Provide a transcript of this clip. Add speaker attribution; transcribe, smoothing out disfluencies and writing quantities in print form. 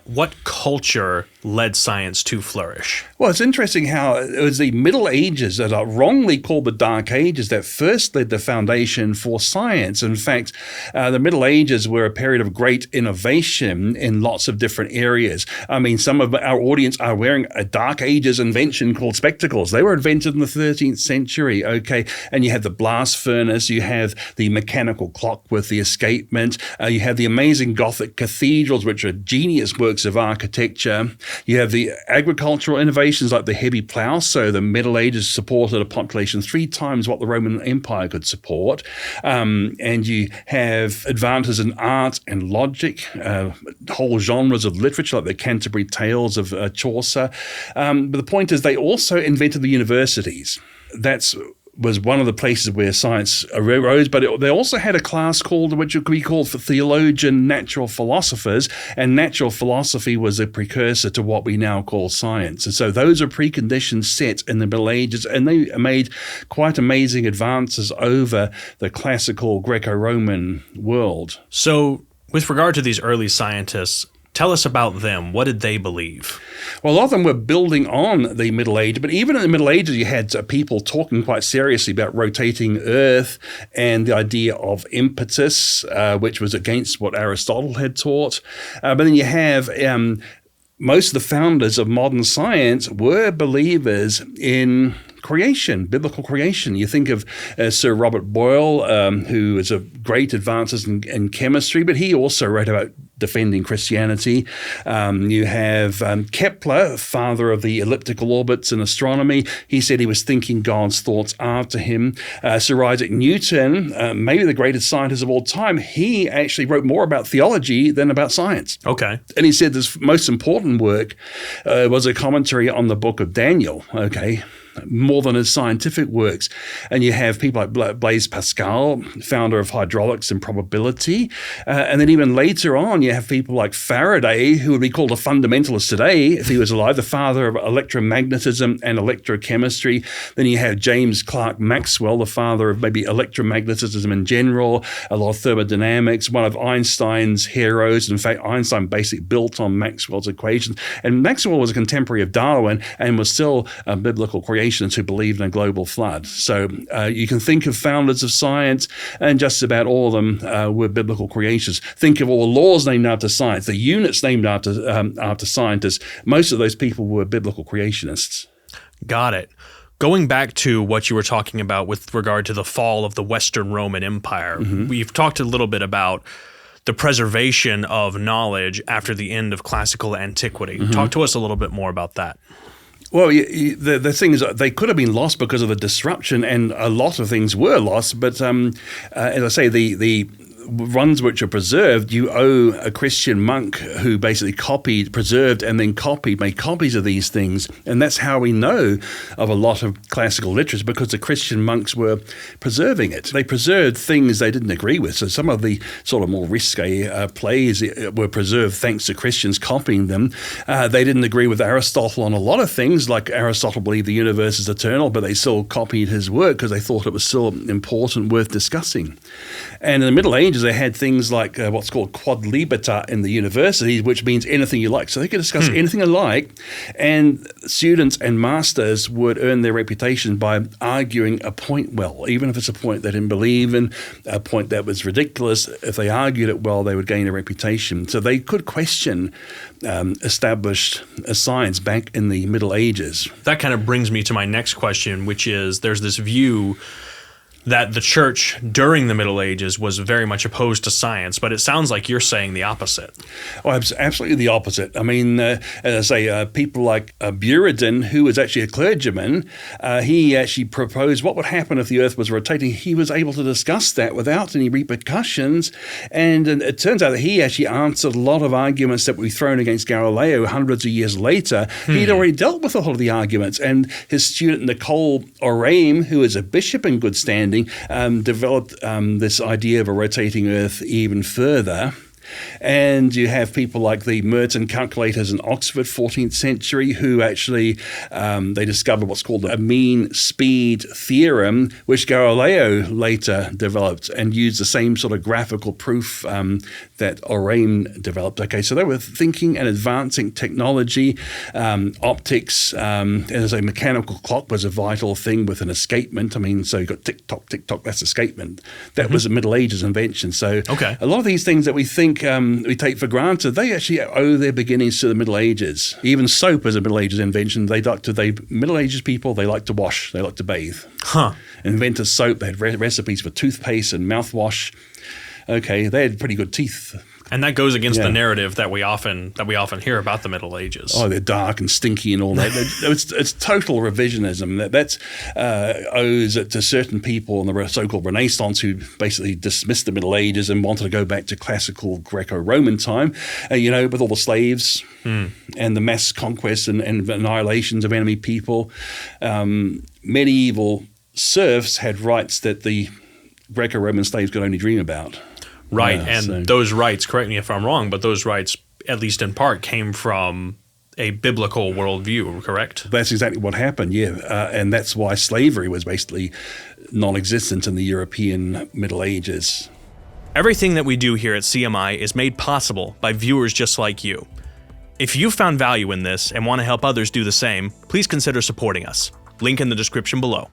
Speaker 1: what culture led science to flourish?
Speaker 2: Well, it's interesting how it was the Middle Ages that are wrongly called the Dark Ages that first laid the foundation for science. In fact, the Middle Ages were a period of great innovation in lots of different areas. I mean, some of our audience are wearing a Dark Ages invention called spectacles. They were invented in the 13th century, okay? And you have the blast furnace, you have the mechanical clock with the escapement, you have the amazing Gothic cathedrals, which are genius works of architecture. You have the agricultural innovations like the heavy plow. So the Middle Ages supported a population 3 times what the Roman Empire could support. And you have advances in art and logic, whole genres of literature like the Canterbury Tales of Chaucer. But the point is they also invented the universities. That's was one of the places where science arose, but they also had a class which could be called for theologian natural philosophers, and natural philosophy was a precursor to what we now call science. And so those are preconditions set in the Middle Ages, and they made quite amazing advances over the classical Greco-Roman world.
Speaker 1: So with regard to these early scientists, tell us about them. What did they believe?
Speaker 2: Well, a lot of them were building on the Middle Ages, but even in the Middle Ages, you had people talking quite seriously about rotating Earth and the idea of impetus, which was against what Aristotle had taught. But then you have most of the founders of modern science were believers in creation, biblical creation. You think of Sir Robert Boyle, who is a great advances in chemistry, but he also wrote about defending Christianity. You have Kepler, father of the elliptical orbits in astronomy. He said he was thinking God's thoughts after him. Sir Isaac Newton, maybe the greatest scientist of all time, he actually wrote more about theology than about science.
Speaker 1: Okay.
Speaker 2: And he said his most important work was a commentary on the book of Daniel, okay, more than his scientific works. And you have people like Blaise Pascal, founder of hydraulics and probability. And then even later on, you have people like Faraday, who would be called a fundamentalist today if he was alive, the father of electromagnetism and electrochemistry. Then you have James Clerk Maxwell, the father of maybe electromagnetism in general, a lot of thermodynamics, one of Einstein's heroes. In fact, Einstein basically built on Maxwell's equations. And Maxwell was a contemporary of Darwin and was still a biblical creationist who believed in a global flood. So you can think of founders of science, and just about all of them were biblical creationists. Think of all the laws named after science, the units named after scientists. Most of those people were biblical creationists.
Speaker 1: Got it. Going back to what you were talking about with regard to the fall of the Western Roman Empire, we've talked a little bit about the preservation of knowledge after the end of classical antiquity. Talk to us a little bit more about that.
Speaker 2: Well, the thing is, they could have been lost because of the disruption, and a lot of things were lost. But as I say, the ones which are preserved, you owe a Christian monk who basically preserved, and then made copies of these things. And that's how we know of a lot of classical literature, because the Christian monks were preserving it. They preserved things they didn't agree with. So some of the sort of more risque plays were preserved thanks to Christians copying them. They didn't agree with Aristotle on a lot of things, like Aristotle believed the universe is eternal, but they still copied his work because they thought it was still important, worth discussing. And in the Middle Ages, they had things like what's called quod libeta in the universities, which means anything you like. So they could discuss anything they like, and students and masters would earn their reputation by arguing a point well, even if it's a point they didn't believe in, a point that was ridiculous. If they argued it well, they would gain a reputation. So they could question established science back in the Middle Ages.
Speaker 1: That kind of brings me to my next question, which is there's this view that the church during the Middle Ages was very much opposed to science, but it sounds like you're saying the opposite.
Speaker 2: Oh, absolutely the opposite. I mean, as I say, people like Buridan, who was actually a clergyman, he actually proposed what would happen if the Earth was rotating. He was able to discuss that without any repercussions, and it turns out that he actually answered a lot of arguments that were thrown against Galileo hundreds of years later. He'd already dealt with a lot of the arguments, and his student Nicole Oraim, who is a bishop in good standing, developed this idea of a rotating Earth even further. And you have people like the Merton calculators in Oxford, 14th century, who actually they discovered what's called a mean speed theorem, which Galileo later developed and used the same sort of graphical proof that Oraim developed. Okay, so they were thinking and advancing technology, optics, as a mechanical clock was a vital thing with an escapement. I mean, so you got tick tock, that's escapement. That was a Middle Ages invention. So a lot of these things that we think we take for granted, they actually owe their beginnings to the Middle Ages. Even soap is a Middle Ages invention. Middle Ages people, they like to wash, they like to bathe. Invented soap, they had recipes for toothpaste and mouthwash. Okay, they had pretty good teeth.
Speaker 1: And that goes against the narrative that we often hear about the Middle Ages.
Speaker 2: Oh, they're dark and stinky and all that. It's total revisionism. That's owes it to certain people in the so-called Renaissance who basically dismissed the Middle Ages and wanted to go back to classical Greco-Roman time, with all the slaves and the mass conquests and annihilations of enemy people. Medieval serfs had rights that the Greco-Roman slaves could only dream about.
Speaker 1: Right, those rights, correct me if I'm wrong, but those rights, at least in part, came from a biblical worldview, correct?
Speaker 2: That's exactly what happened, and that's why slavery was basically non-existent in the European Middle Ages.
Speaker 1: Everything that we do here at CMI is made possible by viewers just like you. If you found value in this and want to help others do the same, please consider supporting us. Link in the description below.